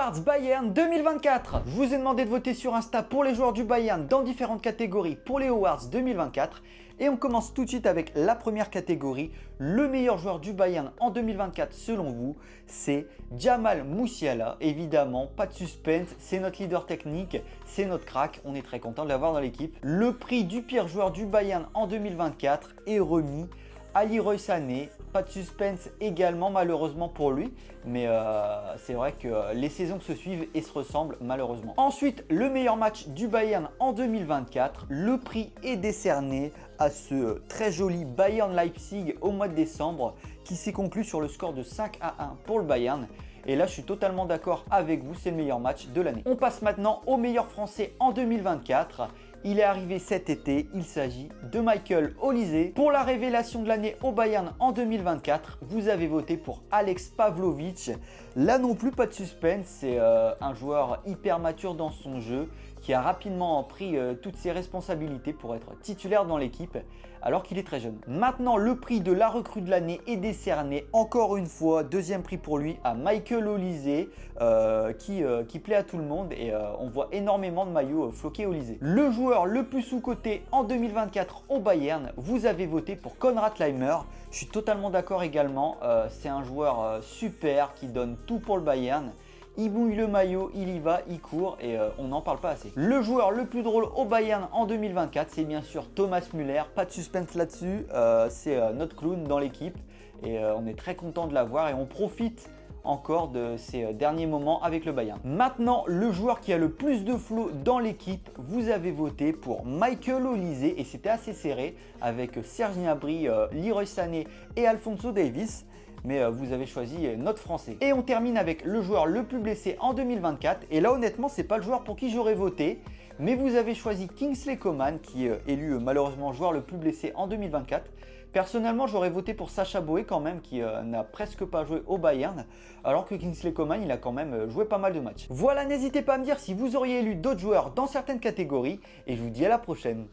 Awards Bayern 2024. Je vous ai demandé de voter sur Insta pour les joueurs du Bayern dans différentes catégories pour les Awards 2024. Et on commence tout de suite avec la première catégorie. Le meilleur joueur du Bayern en 2024 selon vous, c'est Jamal Musiala. Évidemment, pas de suspense, c'est notre leader technique, c'est notre crack. On est très content de l'avoir dans l'équipe. Le prix du pire joueur du Bayern en 2024 est remis à Leroy Sané. Pas de suspense également malheureusement pour lui, mais c'est vrai que les saisons se suivent et se ressemblent malheureusement. Ensuite, le meilleur match du Bayern en 2024, le prix est décerné à ce très joli Bayern Leipzig au mois de décembre qui s'est conclu sur le score de 5-1 pour le Bayern. Et là, je suis totalement d'accord avec vous, c'est le meilleur match de l'année. On passe maintenant au meilleur français en 2024. Il est arrivé cet été, il s'agit de Michael Olise. Pour la révélation de l'année au Bayern en 2024, vous avez voté pour Alex Pavlovic. Là non plus, pas de suspense, c'est un joueur hyper mature dans son jeu qui a rapidement pris toutes ses responsabilités pour être titulaire dans l'équipe alors qu'il est très jeune. Maintenant, le prix de la recrue de l'année est décerné encore une fois, deuxième prix pour lui, à Michael Olise qui plaît à tout le monde et on voit énormément de maillots floqués Olise. Le joueur le plus sous-coté en 2024 au Bayern, vous avez voté pour Konrad Laimer. Je suis totalement d'accord également, c'est un joueur super qui donne tout pour le Bayern. Il mouille le maillot, il y va, il court et on n'en parle pas assez. Le joueur le plus drôle au Bayern en 2024, c'est bien sûr Thomas Müller. Pas de suspense là-dessus, c'est notre clown dans l'équipe et on est très content de l'avoir et on profite encore de ces derniers moments avec le Bayern. Maintenant, le joueur qui a le plus de flow dans l'équipe, vous avez voté pour Michael Olise et c'était assez serré avec Serge Gnabry, Leroy Sané et Alphonso Davies. Mais vous avez choisi notre français. Et on termine avec le joueur le plus blessé en 2024. Et là honnêtement, c'est pas le joueur pour qui j'aurais voté. Mais vous avez choisi Kingsley Coman qui est élu malheureusement joueur le plus blessé en 2024. Personnellement, j'aurais voté pour Sacha Boey quand même qui n'a presque pas joué au Bayern. Alors que Kingsley Coman, il a quand même joué pas mal de matchs. Voilà, n'hésitez pas à me dire si vous auriez élu d'autres joueurs dans certaines catégories. Et je vous dis à la prochaine.